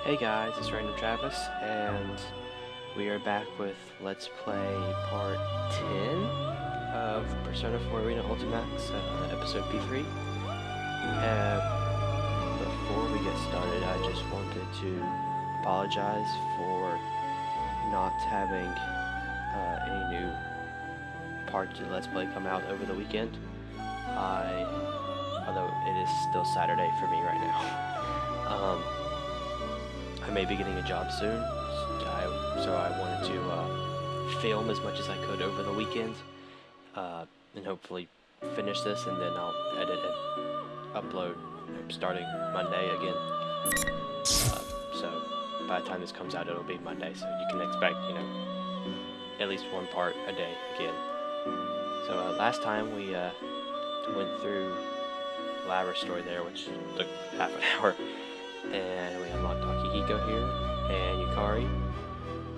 Hey guys, it's Random Travis, and we are back with Let's Play Part 10 of Persona 4 Arena Ultimax, Episode P3. Before we get started, I just wanted to apologize for not having any new parts of Let's Play come out over the weekend. Although it is still Saturday for me right now. I may be getting a job soon, so I wanted to film as much as I could over the weekend, and hopefully finish this, and then I'll edit and upload starting Monday again. So by the time this comes out, it'll be Monday, so you can expect, at least one part a day again. So last time we went through Labra's story there, which took half an hour. And we unlocked Akihiko here, and Yukari,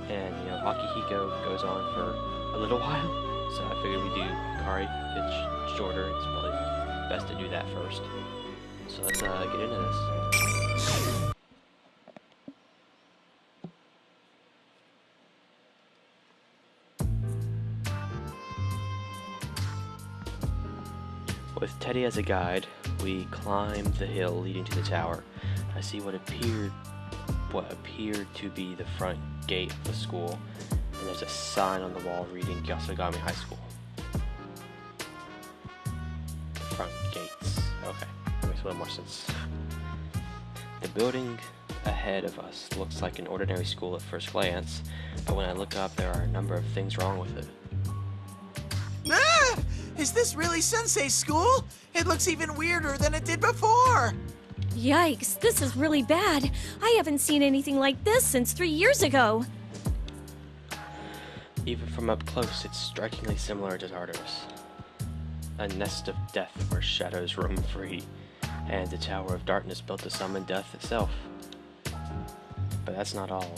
and Akihiko goes on for a little while, so I figured we'd do Yukari. It's shorter, it's probably best to do that first. So let's get into this. With Teddy as a guide, we climb the hill leading to the tower. I see what appeared to be the front gate of the school, and there's a sign on the wall reading Yasogami High School. Front gates. Okay, that makes a little more sense. The building ahead of us looks like an ordinary school at first glance, but when I look up, there are a number of things wrong with it. Ah! Is this really Sensei's school? It looks even weirder than it did before! Yikes, this is really bad. I haven't seen anything like this since 3 years ago. Even from up close, it's strikingly similar to Tartarus. A nest of death where shadows roam free, and a tower of darkness built to summon death itself. But that's not all.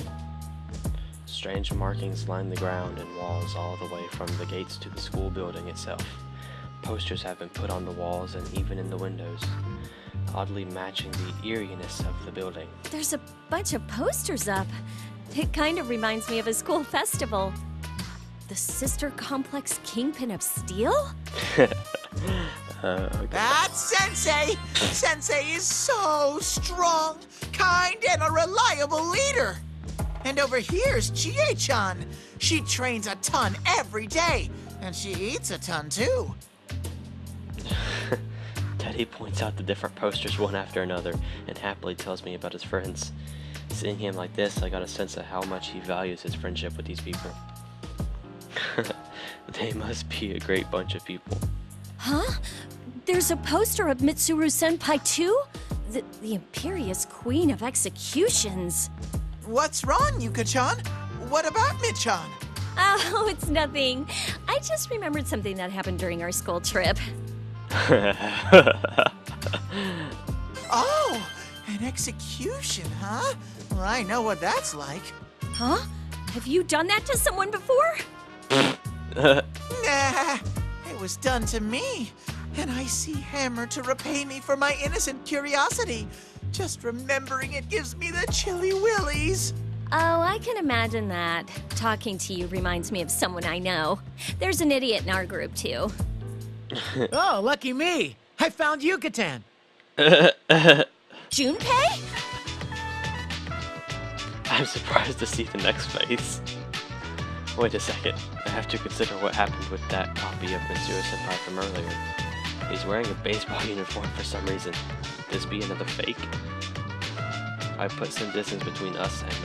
Strange markings line the ground and walls all the way from the gates to the school building itself. Posters have been put on the walls and even in the windows, oddly matching the eeriness of the building. There's a bunch of posters up. It kind of reminds me of a school festival. The Sister Complex Kingpin of Steel? Okay. That's Sensei! Sensei is so strong, kind, and a reliable leader! And over here's Chie-chan. She trains a ton every day, and she eats a ton too. Teddy points out the different posters one after another and happily tells me about his friends. Seeing him like this, I got a sense of how much he values his friendship with these people. They must be a great bunch of people. Huh? There's a poster of Mitsuru Senpai too? The Imperious Queen of Executions. What's wrong, Yuka-chan? What about Michan? Oh, it's nothing. I just remembered something that happened during our school trip. Oh, an execution, huh? Well, I know what that's like. Huh? Have you done that to someone before? Nah, it was done to me. And I see Hammer to repay me for my innocent curiosity. Just remembering it gives me the chilly willies. Oh, I can imagine that. Talking to you reminds me of someone I know. There's an idiot in our group, too. Oh, lucky me! I found Yucatan! Junpei? I'm surprised to see the next face. Wait a second, I have to consider what happened with that copy of Mitsuru Senpai from earlier. He's wearing a baseball uniform for some reason. Could this be another fake? I put some distance between us and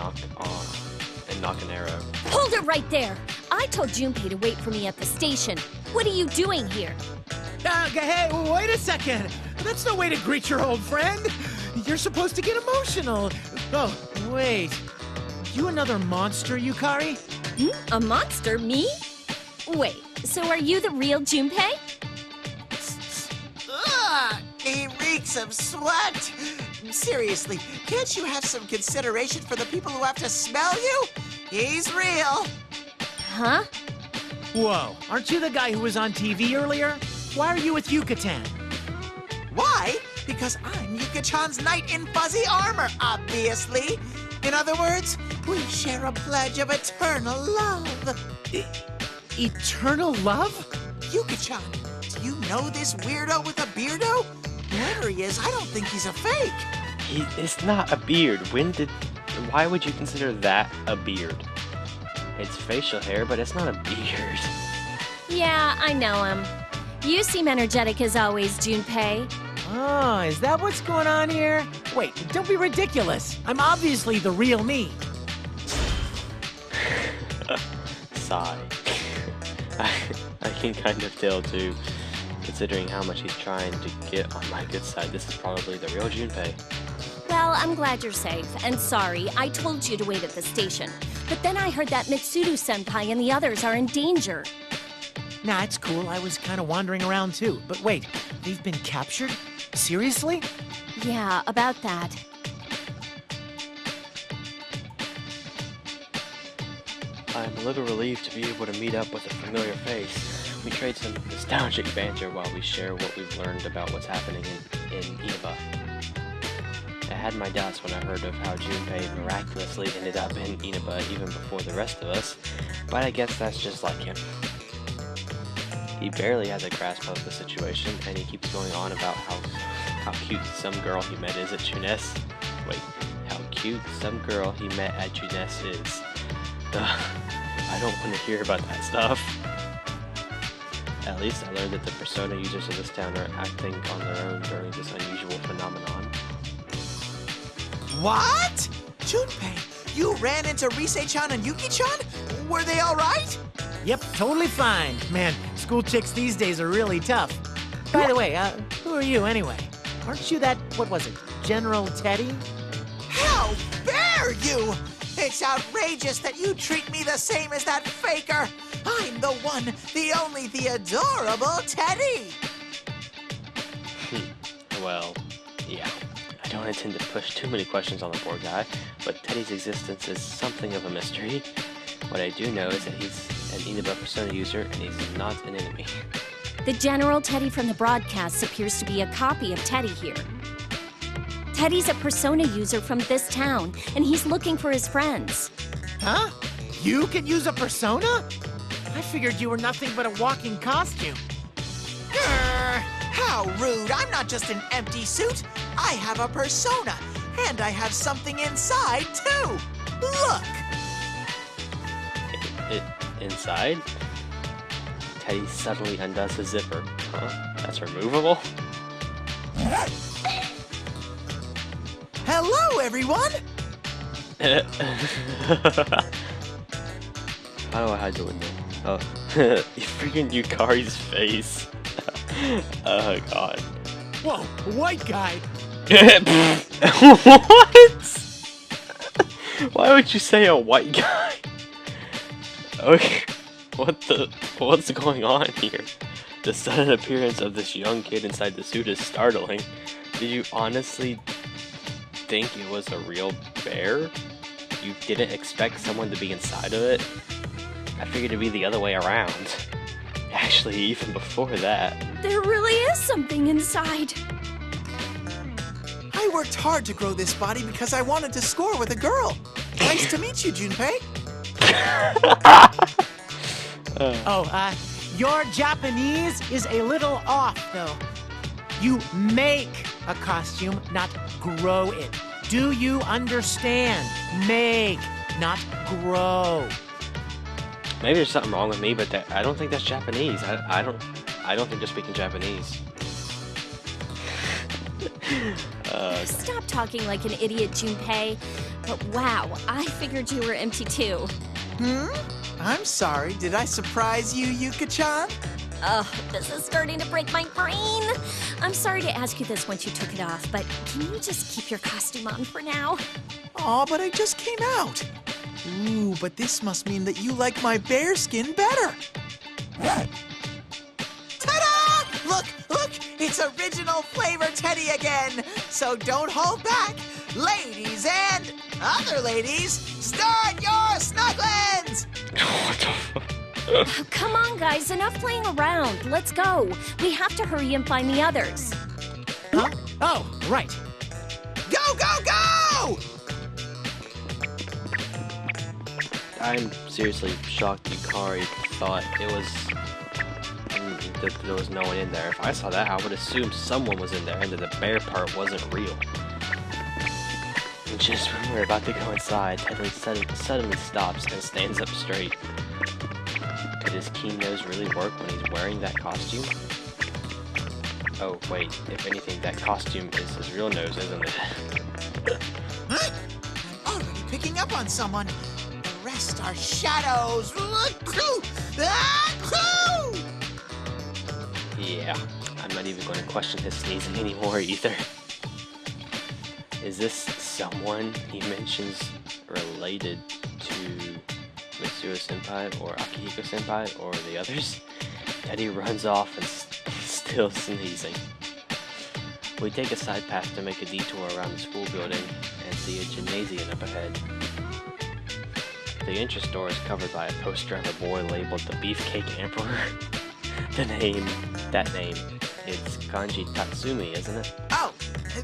knock an arrow. Hold it right there! I told Junpei to wait for me at the station. What are you doing here? Hey, wait a second! That's no way to greet your old friend! You're supposed to get emotional! Oh, wait. You another monster, Yukari? A monster? Me? Wait, so are you the real Junpei? Ugh, he reeks of sweat. Seriously, can't you have some consideration for the people who have to smell you? He's real. Huh? Whoa, aren't you the guy who was on TV earlier? Why are you with Yucatan? Why? Because I'm Yuka-chan's knight in fuzzy armor, obviously. In other words, we share a pledge of eternal love. Eternal love? Yuka-chan, do you know this weirdo with a beardo? Whoever he is, I don't think he's a fake. It's not a beard. Why would you consider that a beard? It's facial hair, but it's not a beard. Yeah, I know him. You seem energetic as always, Junpei. Oh, is that what's going on here? Wait, don't be ridiculous. I'm obviously the real me. Sigh. I can kind of tell too, considering how much he's trying to get on my good side. This is probably the real Junpei. Well, I'm glad you're safe, and sorry, I told you to wait at the station. But then I heard that Mitsuru-senpai and the others are in danger. Nah, it's cool. I was kind of wandering around too. But wait, they've been captured? Seriously? Yeah, about that. I'm a little relieved to be able to meet up with a familiar face. We trade some nostalgic banter while we share what we've learned about what's happening in Inaba. I had my doubts when I heard of how Junpei miraculously ended up in Inaba even before the rest of us, but I guess that's just like him. He barely has a grasp of the situation, and he keeps going on about how cute some girl he met is at Junes. Wait, how cute some girl he met at Junes is. I don't want to hear about that stuff. At least I learned that the Persona users of this town are acting on their own during this unusual phenomenon. What? Junpei, you ran into Rise-chan and Yuki-chan? Were they all right? Yep, totally fine. Man, school chicks these days are really tough. By the way, who are you anyway? Aren't you that, what was it, General Teddy? How dare you! It's outrageous that you treat me the same as that faker! I'm the one, the only, the adorable Teddy! Well, yeah. I don't intend to push too many questions on the poor guy, but Teddy's existence is something of a mystery. What I do know is that he's an Inaba Persona user and he's not an enemy. The General Teddy from the broadcasts appears to be a copy of Teddy here. Teddy's a Persona user from this town, and he's looking for his friends. Huh? You can use a persona? I figured you were nothing but a walking costume. Grr, how rude! I'm not just an empty suit. I have a persona, and I have something inside, too. Look! Inside? Teddy suddenly undoes his zipper. Huh? That's removable? Hello, everyone! How do I hide the window? Oh, freaking Yukari's face. Oh god. Whoa, white guy! What? Why would you say a white guy? Okay, what's going on here? The sudden appearance of this young kid inside the suit is startling. Did you honestly think it was a real bear? You didn't expect someone to be inside of it? I figured it'd be the other way around. Actually, even before that. There really is something inside. I worked hard to grow this body because I wanted to score with a girl. Nice to meet you, Junpei. Your Japanese is a little off, though. You make a costume, not grow it. Do you understand? Make, not grow. Maybe there's something wrong with me, but I don't think that's Japanese. I don't think they're speaking Japanese. Stop talking like an idiot, Junpei. But wow, I figured you were empty too. I'm sorry, did I surprise you, Yuka-chan? Ugh, this is starting to break my brain. I'm sorry to ask you this once you took it off, but can you just keep your costume on for now? Aw, but I just came out. Ooh, but this must mean that you like my bear skin better. Ta-da! Look, it's original flavor Teddy again. So don't hold back. Ladies and other ladies, start your snugglings! What the fuck? Oh, come on, guys, enough playing around. Let's go. We have to hurry and find the others. Huh? Oh, right. Go, go, go! I'm seriously shocked Yukari thought it was that there was no one in there. If I saw that, I would assume someone was in there and that the bear part wasn't real. And just when we're about to go inside, Teddy suddenly stops and stands up straight. Could his keen nose really work when he's wearing that costume? Oh wait, if anything, that costume is his real nose, isn't it? Huh? I'm already picking up on someone. The rest are shadows. Yeah, I'm not even going to question his sneezing anymore either. Is this someone he mentions related to Mitsuo Senpai or Akihiko Senpai or the others? Teddy runs off and still sneezing. We take a side path to make a detour around the school building and see a gymnasium up ahead. The entrance door is covered by a poster of a boy labeled the Beefcake Emperor. That name, it's Kanji Tatsumi, isn't it? Oh,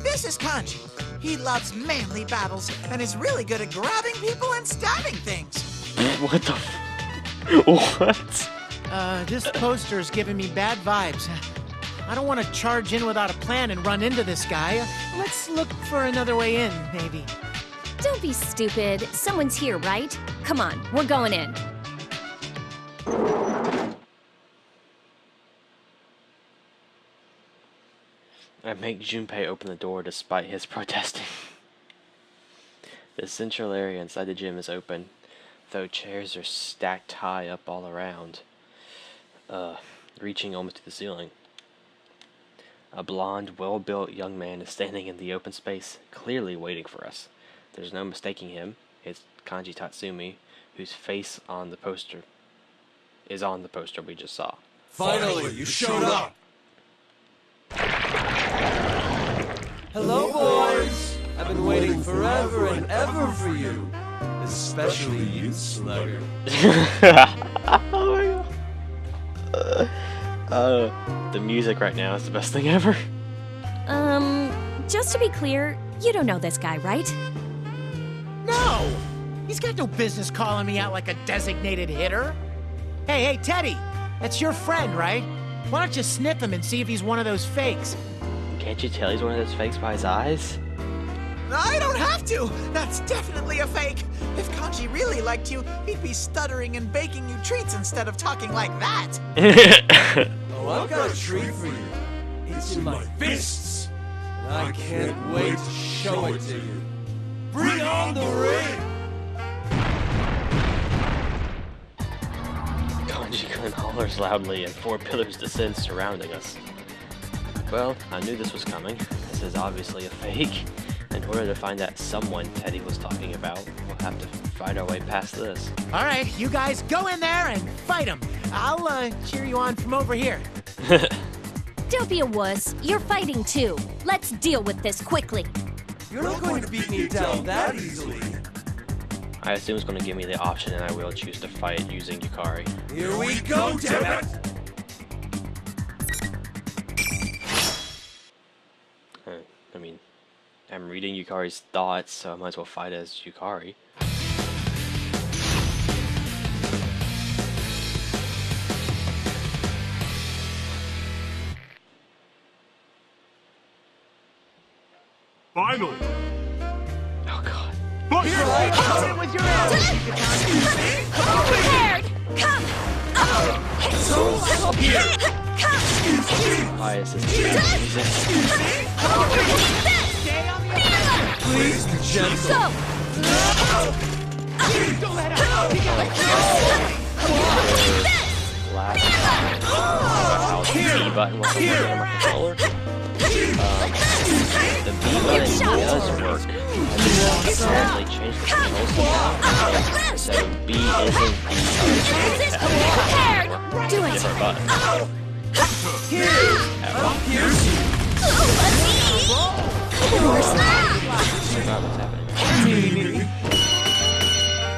this is Kanji. He loves manly battles and is really good at grabbing people and stabbing things. What the What? This poster's giving me bad vibes. I don't want to charge in without a plan and run into this guy. Let's look for another way in, maybe. Don't be stupid. Someone's here, right? Come on, we're going in. I make Junpei open the door despite his protesting. The central area inside the gym is open, though chairs are stacked high up all around, reaching almost to the ceiling. A blonde, well-built young man is standing in the open space, clearly waiting for us. There's no mistaking him. It's Kanji Tatsumi, whose face on the poster is on the poster we just saw. Finally, you showed up! Hello, boys! I've been waiting forever and ever for you. Especially you, Slugger. Oh my god. The music right now is the best thing ever. Just to be clear, you don't know this guy, right? No! He's got no business calling me out like a designated hitter. Hey, Teddy! That's your friend, right? Why don't you sniff him and see if he's one of those fakes? Can't you tell he's one of those fakes by his eyes? I don't have to. That's definitely a fake. If Kanji really liked you, he'd be stuttering and baking you treats instead of talking like that. Oh, I've got a treat for you. It's in my fists. And I can't wait to show it to you. Bring on the ring! Kanji-kun hollers loudly and 4 pillars descend surrounding us. Well, I knew this was coming. This is obviously a fake. In order to find that someone Teddy was talking about, we'll have to fight our way past this. All right, you guys go in there and fight him. I'll cheer you on from over here. Don't be a wuss. You're fighting too. Let's deal with this quickly. You're not going to beat me down that easily. I assume it's going to give me the option and I will choose to fight using Yukari. Here we go, damn it! I mean, I'm reading Yukari's thoughts, so I might as well fight as Yukari. Finally! Oh god. With your ass. Prepared! Come! Why is this music? Please be gentle. Go! Don't let up. Last how the B button was working on my controller. The B button does work. I just accidentally changed the control somehow. So B isn't the Prepared! Do it! different button. I'll pierce you. Forgot what's happening.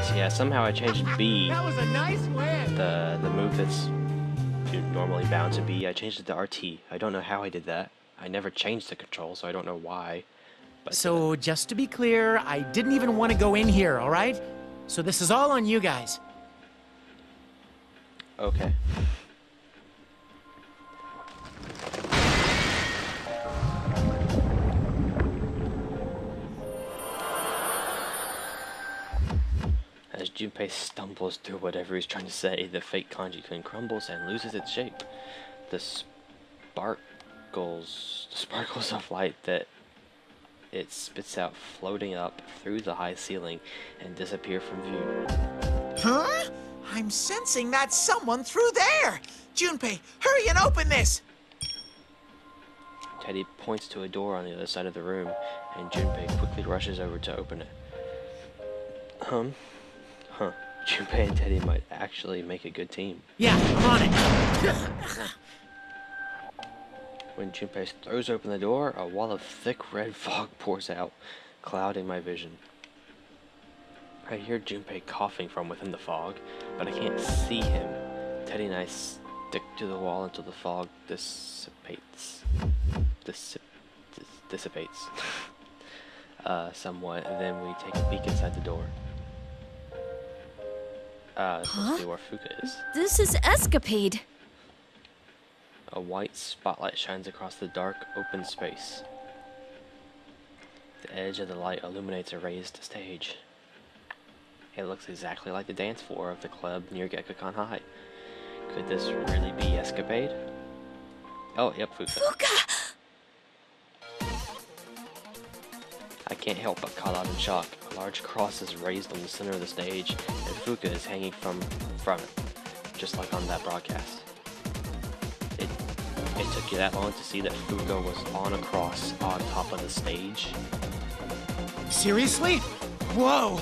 So yeah, somehow I changed B, That was a nice win. the move that's normally bound to B. I changed it to RT. I don't know how I did that. I never changed the control, so I don't know why. But So, just to be clear, I didn't even want to go in here, all right? so this is all on you guys. Okay. As Junpei stumbles through whatever he's trying to say, the fake Kanji-kun crumbles and loses its shape. The sparkles of light that it spits out floating up through the high ceiling and disappear from view. Huh? I'm sensing that's someone through there! Junpei, hurry and open this! Teddy points to a door on the other side of the room, and Junpei quickly rushes over to open it. Huh. Junpei and Teddy might actually make a good team. Yeah, I'm on it. When Junpei throws open the door, a wall of thick red fog pours out, clouding my vision. I hear Junpei coughing from within the fog, but I can't see him. Teddy and I stick to the wall until the fog dissipates. Dissipates. Somewhat, and then we take a peek inside the door. This must be where Fuka is. This is Escapade. A white spotlight shines across the dark, open space. The edge of the light illuminates a raised stage. It looks exactly like the dance floor of the club near Gekkoukan High. Could this really be Escapade? Oh, yep, Fuka. Fuka! I can't help but call out in shock. A large cross is raised on the center of the stage, and Fuka is hanging from it, just like on that broadcast. It took you that long to see that Fuka was on a cross on top of the stage? Seriously? Whoa!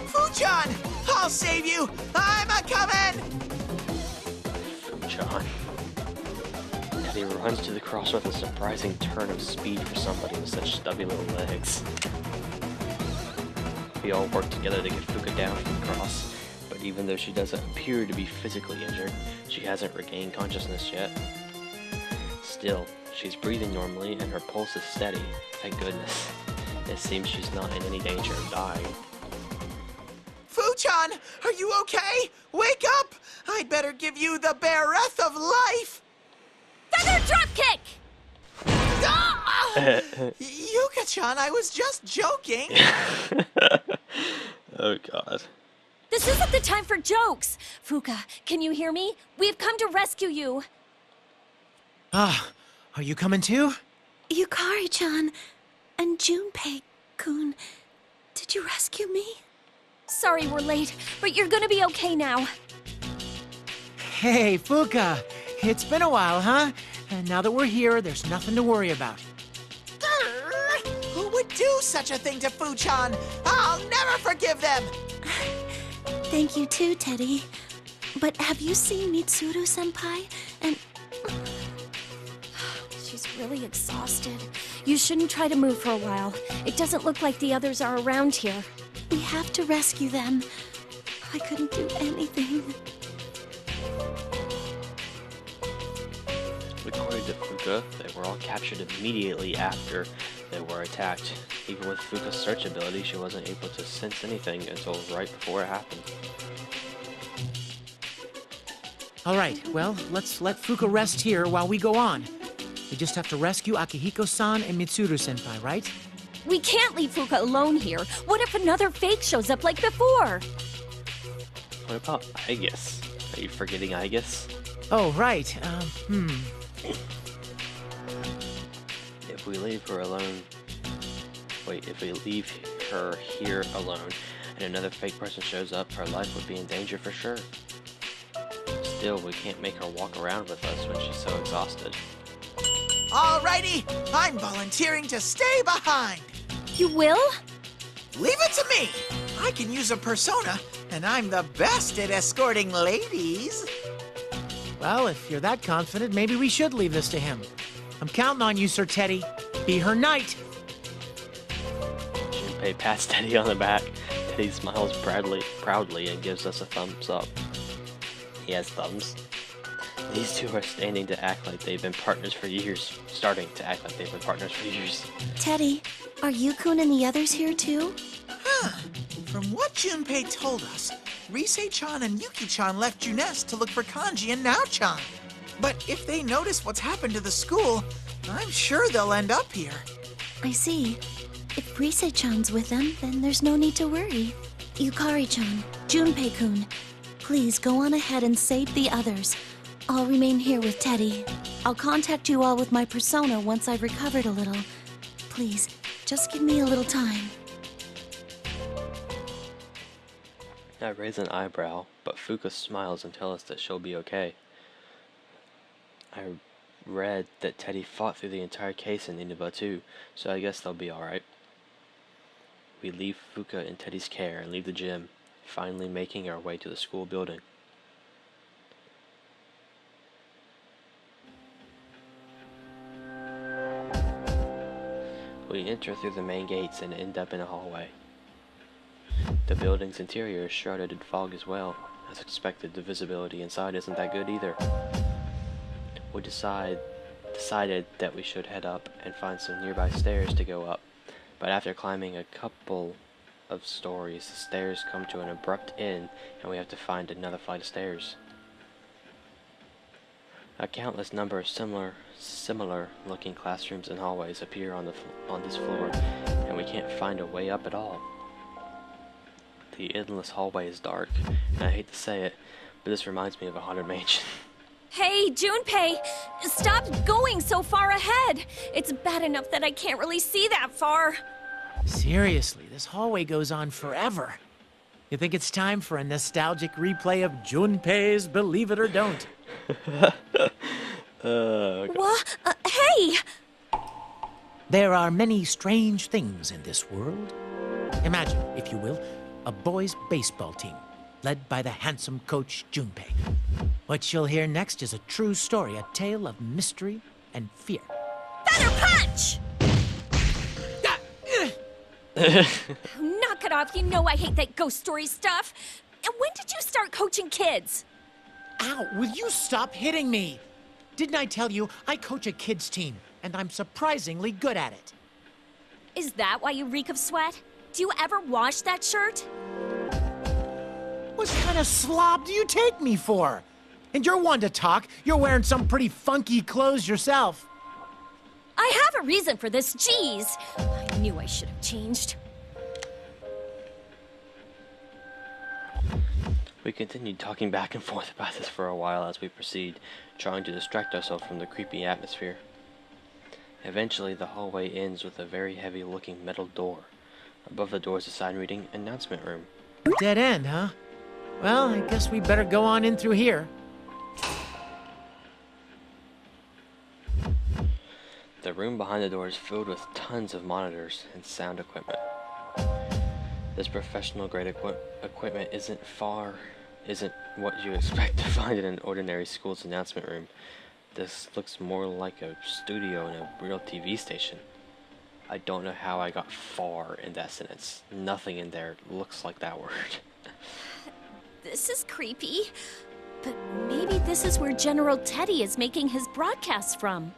Fuchan! I'll save you! I'm a-comin'! Fuchan. Teddy runs to the cross with a surprising turn of speed for somebody with such stubby little legs. We all work together to get Fuka down from the cross, but even though she doesn't appear to be physically injured, she hasn't regained consciousness yet. Still, she's breathing normally and her pulse is steady, thank goodness. It seems she's not in any danger of dying. Fuchan, are you okay? Wake up! I'd better give you the breath of life! Feather dropkick! Ah! Yuka-chan, I was just joking! Oh god. This isn't the time for jokes! Fuka, can you hear me? We've come to rescue you! Are you coming too? Yukari-chan and Junpei-kun, did you rescue me? Sorry we're late, but you're gonna be okay now. Hey, Fuka. It's been a while, huh? And now that we're here, there's nothing to worry about. Who would do such a thing to Fuchan? I'll never forgive them! Thank you too, Teddy. But have you seen Mitsuru-senpai? And She's really exhausted. You shouldn't try to move for a while. It doesn't look like the others are around here. we have to rescue them. I couldn't do anything. According to Fuka, they were all captured immediately after they were attacked. Even with Fuka's search ability, she wasn't able to sense anything until right before it happened. All right, well, let's let Fuka rest here while we go on. We just have to rescue Akihiko-san and Mitsuru-senpai, right? We can't leave Fuka alone here. What if another fake shows up like before? What about Aegis? Are you forgetting Aegis? Oh, right. If we leave her alone... Wait, if we leave her here alone and another fake person shows up, her life would be in danger for sure. Still, we can't make her walk around with us when she's so exhausted. Alrighty, I'm volunteering to stay behind. You will? Leave it to me. I can use a persona, and I'm the best at escorting ladies. Well, if you're that confident, maybe we should leave this to him. I'm counting on you, Sir Teddy. Be her knight. Junpei pats Teddy on the back. Teddy smiles proudly and gives us a thumbs up. He has thumbs. These two are starting to act like they've been partners for years. Teddy, are Yukun and the others here too? Huh. From what Junpei told us, Rise-chan and Yuki-chan left Junes to look for Kanji and Nao-chan. But if they notice what's happened to the school, I'm sure they'll end up here. I see. If Rise-chan's with them, then there's no need to worry. Yukari-chan, Junpei-kun, please go on ahead and save the others. I'll remain here with Teddy. I'll contact you all with my persona once I've recovered a little. Please, just give me a little time. I raise an eyebrow, but Fuka smiles and tells us that she'll be okay. I read that Teddy fought through the entire case in Inaba too, so I guess they'll be alright. We leave Fuka in Teddy's care and leave the gym, finally making our way to the school building. We enter through the main gates and end up in a hallway. The building's interior is shrouded in fog as well. As expected, the visibility inside isn't that good either. We decided that we should head up and find some nearby stairs to go up, but after climbing a couple of stories, the stairs come to an abrupt end and we have to find another flight of stairs. A countless number of similar looking classrooms and hallways appear on this floor, and we can't find a way up at all. The endless hallway is dark, and I hate to say it, but this reminds me of a haunted mansion. Hey, Junpei! Stop going so far ahead! It's bad enough that I can't really see that far. Seriously, this hallway goes on forever. You think it's time for a nostalgic replay of Junpei's Believe It or Don't? What? Hey! There are many strange things in this world. Imagine, if you will, a boys' baseball team, led by the handsome coach Junpei. What you'll hear next is a true story, a tale of mystery and fear. Better punch! Knock it off, you know I hate that ghost story stuff. And when did you start coaching kids? Ow, will you stop hitting me? Didn't I tell you I coach a kids team, and I'm surprisingly good at it? Is that why you reek of sweat? Do you ever wash that shirt? What kind of slob do you take me for? And you're one to talk. You're wearing some pretty funky clothes yourself. I have a reason for this, jeez. I knew I should have changed. We continued talking back and forth about this for a while as we proceed, trying to distract ourselves from the creepy atmosphere. Eventually, the hallway ends with a very heavy-looking metal door. Above the door is a sign reading, "Announcement Room." Dead end, huh? Well, I guess we better go on in through here. The room behind the door is filled with tons of monitors and sound equipment. This professional-grade equipment isn't what you expect to find in an ordinary school's announcement room. This looks more like a studio in a real TV station. I don't know how I got far in that sentence. Nothing in there looks like that word. This is creepy. But maybe this is where General Teddy is making his broadcasts from.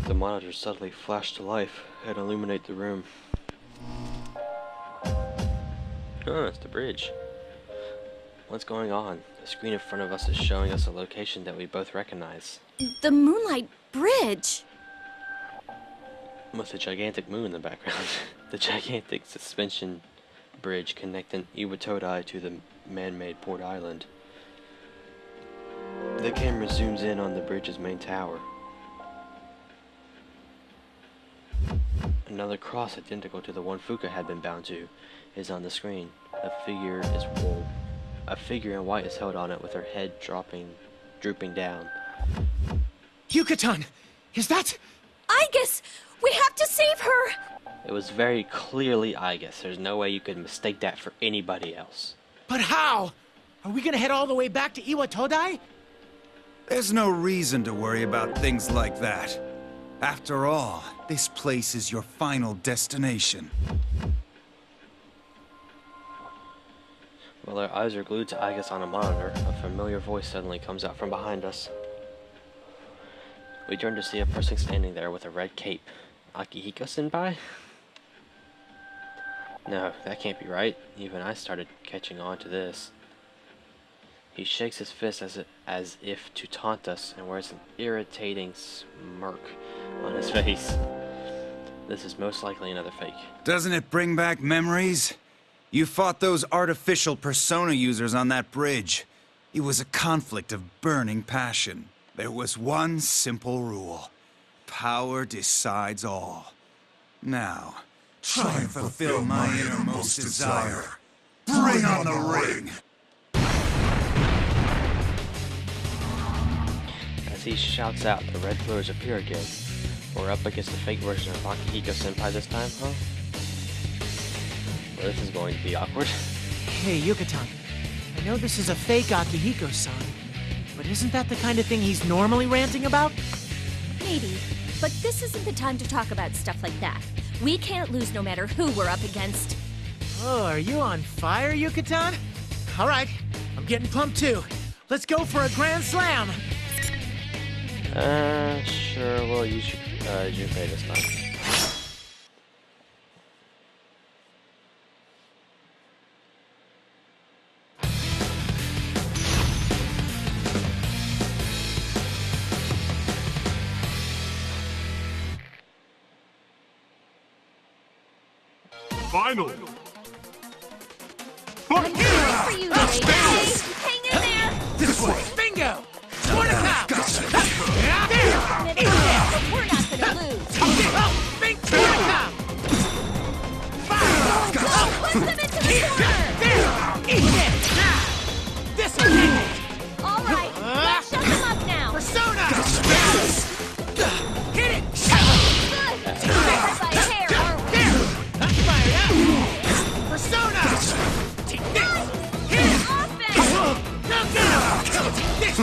The monitors suddenly flash to life and illuminate the room. Oh, it's the bridge. What's going on? The screen in front of us is showing us a location that we both recognize. The Moonlight Bridge. With a gigantic moon in the background. The gigantic suspension bridge connecting Iwatodai to the man-made port island. The camera zooms in on the bridge's main tower. Another cross identical to the one Fuka had been bound to is on the screen. A figure in white is held on it with her head drooping down. Yuka-tan, is that? I guess we have to save her. It was very clearly Igus. There's no way you could mistake that for anybody else. But how? Are we gonna head all the way back to Iwatodai? There's no reason to worry about things like that. After all, this place is your final destination. While our eyes are glued to Igus on a monitor, a familiar voice suddenly comes out from behind us. We turn to see a person standing there with a red cape. Akihiko-senpai? No, that can't be right. Even I started catching on to this. He shakes his fist as if to taunt us and wears an irritating smirk on his face. This is most likely another fake. Doesn't it bring back memories? You fought those artificial persona users on that bridge. It was a conflict of burning passion. There was one simple rule. Power decides all. Now, try and fulfill my innermost desire. Bring on the ring! As he shouts out, the red floors appear again. We're up against the fake version of Akihiko-senpai this time, huh? Well, this is going to be awkward. Hey, Yucatan. I know this is a fake Akihiko-san, but isn't that the kind of thing he's normally ranting about? Maybe, but this isn't the time to talk about stuff like that. We can't lose no matter who we're up against. Oh, are you on fire, Yucatan? All right, I'm getting pumped too. Let's go for a grand slam. Sure, we'll use Junpei this time. Final. I'm here for you, lady. Hang in there. This way. Bingo! Sportica! But we're not gonna lose. Bing Sportica! Go, push them into the corner. Eat it! This way! All right, let's shut them up now. Persona! Hit it! Good. We're by a hair, aren't we? I'm fired up! Persona! Take this! Hit it! Offense. Knock down! Take this!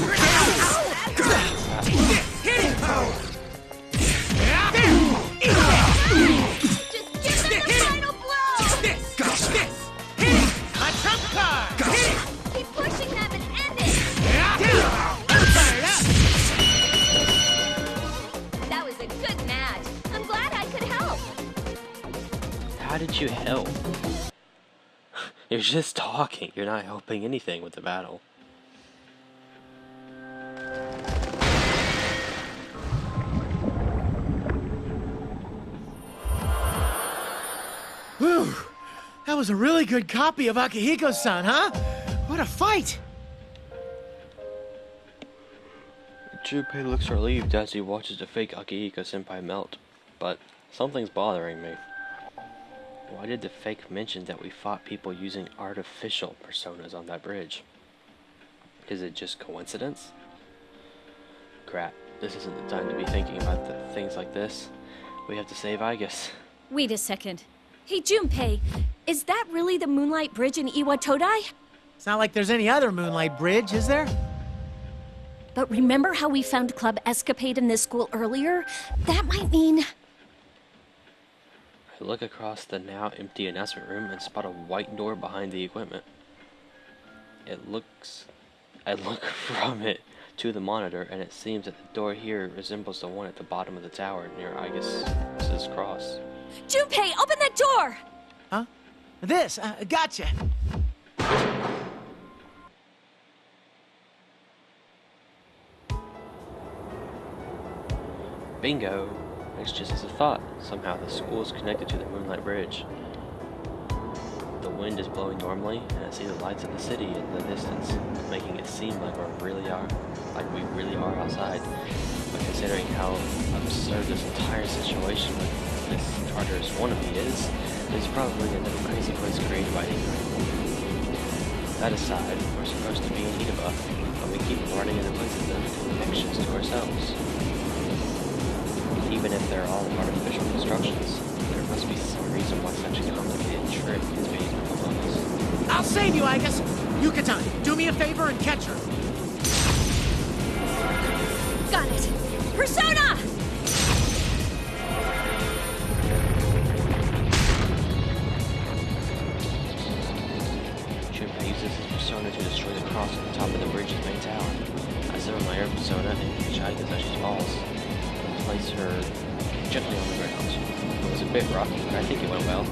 Take this! Hit it! Eat it! Just give them the final blow. This! This! Hit it! My trump card! Hit it! Keep pushing them and end it. I'm fired up! That was a good match. I'm glad I could help. How did you help? You're just talking. You're not helping anything with the battle. Whew! That was a really good copy of Akihiko-san, huh? What a fight! Junpei looks relieved as he watches the fake Akihiko-senpai melt, but something's bothering me. Why did the fake mention that we fought people using artificial personas on that bridge? Is it just coincidence? Crap, this isn't the time to be thinking about things like this. We have to save Aigis. Wait a second. Hey, Junpei, is that really the Moonlight Bridge in Iwatodai? It's not like there's any other Moonlight Bridge, is there? But remember how we found Club Escapade in this school earlier? That might mean... I look across the now empty announcement room and spot a white door behind the equipment. I look from it to the monitor, and it seems that the door here resembles the one at the bottom of the tower near Aigis' cross. Junpei, open that door! Huh? This? Gotcha. Bingo! It's just as a thought. Somehow the school is connected to the Moonlight Bridge. The wind is blowing normally, and I see the lights of the city in the distance, making it seem like we really are outside. But considering how absurd this entire situation with this Charter's wannabe is, it's probably another crazy place created by ignorant. That aside, we're supposed to be in Inaba, but we keep running into places that have connections to ourselves. Even if they're all artificial constructions, there must be some reason why such a complicated trick is being pulled on us. I'll save you, Aigis! Yucatan, do me a favor and catch her. Got it! Persona! Junpei uses his persona to destroy the cross at the top of the bridge's main tower. I summon my own persona and catch Aigis as she falls. Place her gently on the ground. It was a bit rough, but I think it went well.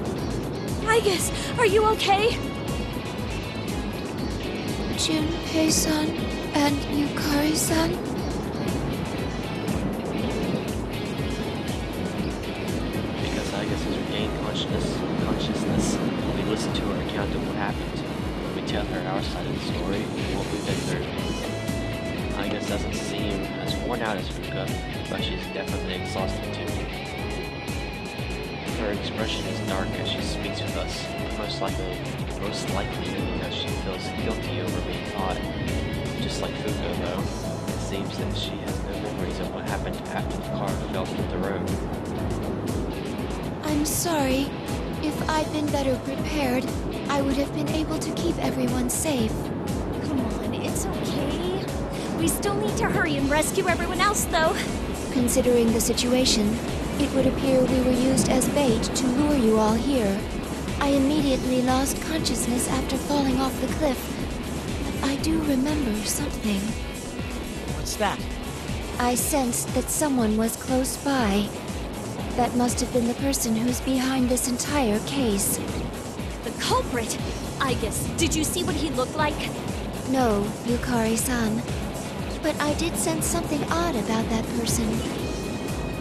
Aigis, are you okay? Junpei-san and Yukari-san? Because Aigis has regained consciousness, we listen to her account of what happened. We tell her our side of the story and what we've been through. Aigis doesn't seem as worn out as Fuka, but she's definitely exhausted too. Her expression is dark as she speaks with us, most likely because she feels guilty over being caught. Just like Fuka, though, it seems that she has no memories of what happened after the car fell from the road. I'm sorry. If I'd been better prepared, I would have been able to keep everyone safe. Come on, it's okay. We still need to hurry and rescue everyone else, though. Considering the situation, it would appear we were used as bait to lure you all here. I immediately lost consciousness after falling off the cliff. But I do remember something. What's that? I sensed that someone was close by. That must have been the person who's behind this entire case. The culprit! Aigis, did you see what he looked like? No, Yukari-san. But I did sense something odd about that person.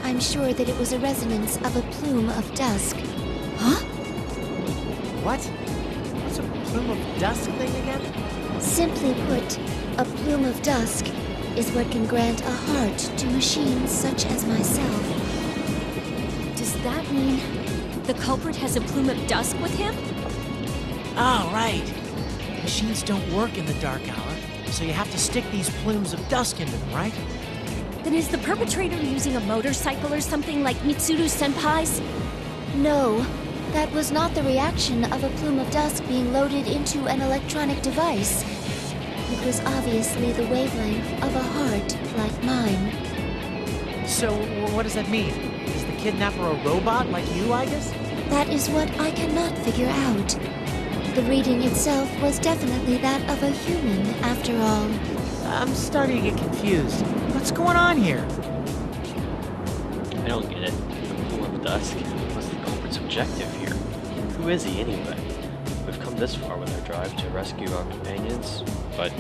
I'm sure that it was a resonance of a plume of dusk. Huh? What? What's a plume of dusk thing again? Simply put, a plume of dusk is what can grant a heart to machines such as myself. Does that mean the culprit has a plume of dusk with him? Oh, right. Machines don't work in the dark hour, so you have to stick these plumes of dusk into them, right? Then is the perpetrator using a motorcycle or something like Mitsuru-senpai's? No, that was not the reaction of a plume of dusk being loaded into an electronic device. It was obviously the wavelength of a heart like mine. So, what does that mean? Is the kidnapper a robot like you, I guess? That is what I cannot figure out. The reading itself was definitely that of a human, after all. I'm starting to get confused. What's going on here? I don't get it. The plume of dusk? What's the culprit's objective here? Who is he anyway? We've come this far with our drive to rescue our companions, but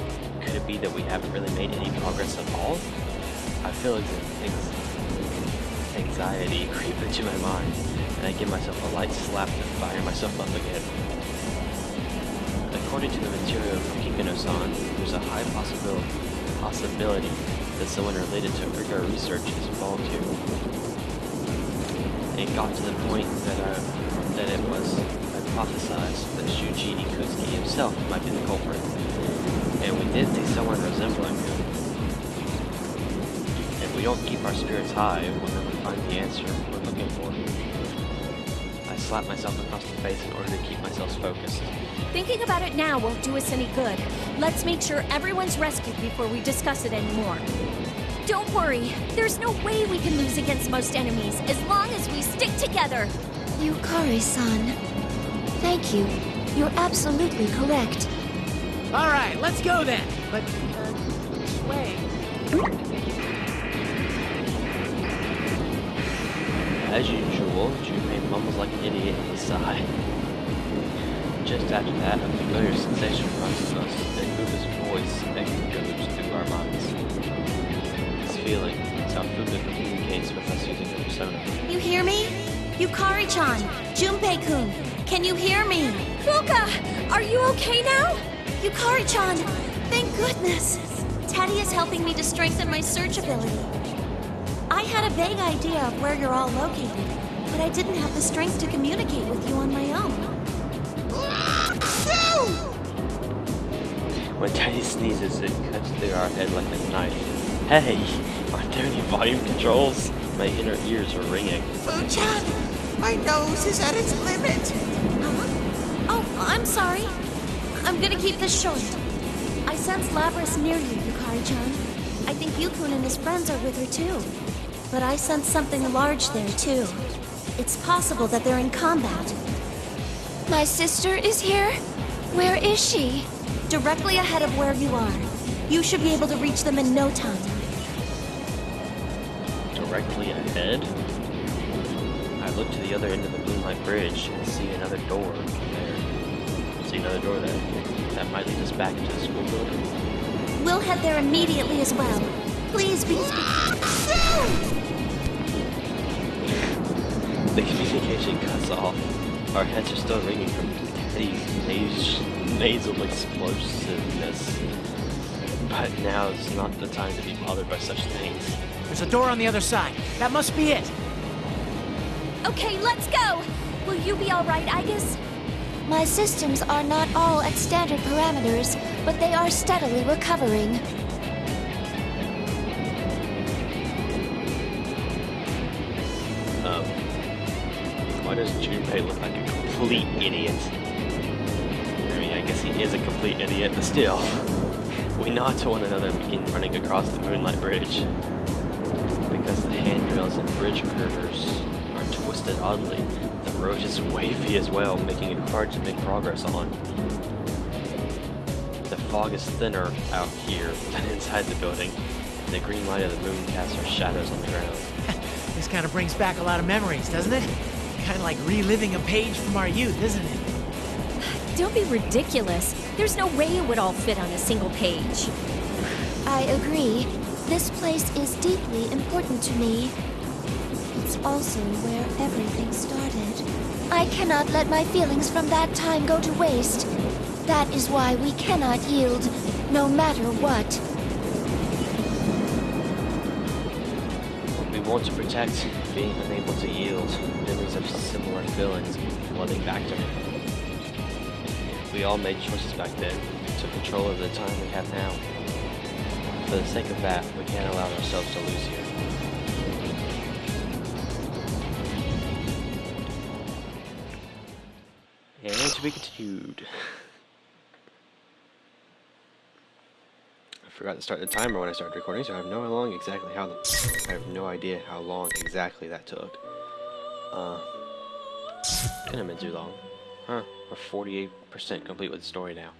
could it be that we haven't really made any progress at all? I feel anxiety creep into my mind, and I give myself a light slap to fire myself up again. According to the material from Kikino-san, there's a high possibility that someone related to Rigor research is involved here. It got to the point that it was hypothesized that Shuji Ikuzuki himself might be the culprit, and we did see someone resembling him. If we don't keep our spirits high, we'll never find the answer we're looking for. I slap myself across the face in order to keep myself focused. Thinking about it now won't do us any good. Let's make sure everyone's rescued before we discuss it anymore. Don't worry, there's no way we can lose against most enemies as long as we stick together. Yukari-san. Thank you. You're absolutely correct. All right, let's go then. But, which way? As usual, Junpei mumbles like an idiot on his side. Just after that, a familiar sensation runs through us, and Fuka's voice echoes through our minds. This feeling is how Fuka communicates with us using her persona. You hear me? Yukari-chan, Junpei-kun, can you hear me? Fuka, are you okay now? Yukari-chan, thank goodness. Teddy is helping me to strengthen my search ability. I had a vague idea of where you're all located, but I didn't have the strength to communicate with you on my own. When Teddy sneezes, it cuts through our head like a knife. Hey, aren't there any volume controls? My inner ears are ringing. Fu-chan, my nose is at its limit. Oh, I'm sorry. I'm gonna keep this short. I sense Labris near you, Yukari-chan. I think Yukun and his friends are with her too. But I sense something large there too. It's possible that they're in combat. My sister is here? Where is she? Directly ahead of where you are. You should be able to reach them in no time. Directly ahead? I look to the other end of the Moonlight Bridge and see another door there. See another door there. That might lead us back into the school building. We'll head there immediately as well. Please be The communication cuts off. Our heads are still ringing from Teddy's nasal explosiveness. But now is not the time to be bothered by such things. There's a door on the other side. That must be it. Okay, let's go! Will you be alright, Aegis? My systems are not all at standard parameters, but they are steadily recovering. Why does Junpei look like a complete idiot? I mean, I guess he is a complete idiot, but still. We nod to one another and begin running across the Moonlight Bridge. Because the handrails and bridge curvers are twisted oddly, the road is wavy as well, making it hard to make progress on. The fog is thinner out here than inside the building, and the green light of the moon casts our shadows on the ground. This kind of brings back a lot of memories, doesn't it? Kind of like reliving a page from our youth, isn't it? Don't be ridiculous. There's no way it would all fit on a single page. I agree. This place is deeply important to me. It's also where everything started. I cannot let my feelings from that time go to waste. That is why we cannot yield, no matter what. We want to protect being unable to yield, memories of similar feelings flooding back to me. We all made choices back then, took control of the time we have now. For the sake of that, we can't allow ourselves to lose here. And to be continued. I forgot to start the timer when I started recording, so I have no idea how long exactly that took. Couldn't have been too long. Huh, we're 48% complete with the story now.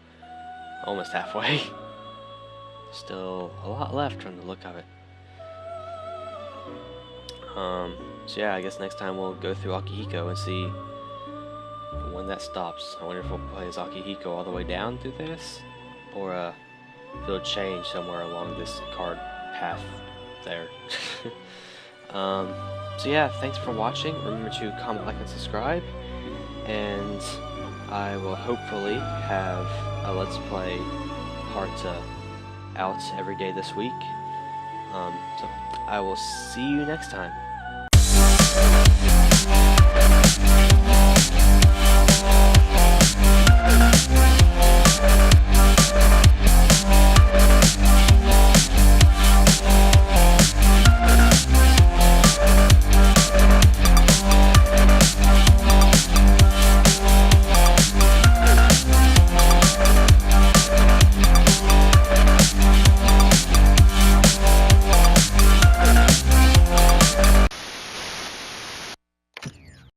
Almost halfway. Still a lot left from the look of it. So yeah, I guess next time we'll go through Akihiko and see when that stops. I wonder if we'll play as Akihiko all the way down through this, or if it'll change somewhere along this card path there. So yeah, thanks for watching. Remember to comment, like, and subscribe. And I will hopefully have a Let's Play part out every day this week. So I will see you next time.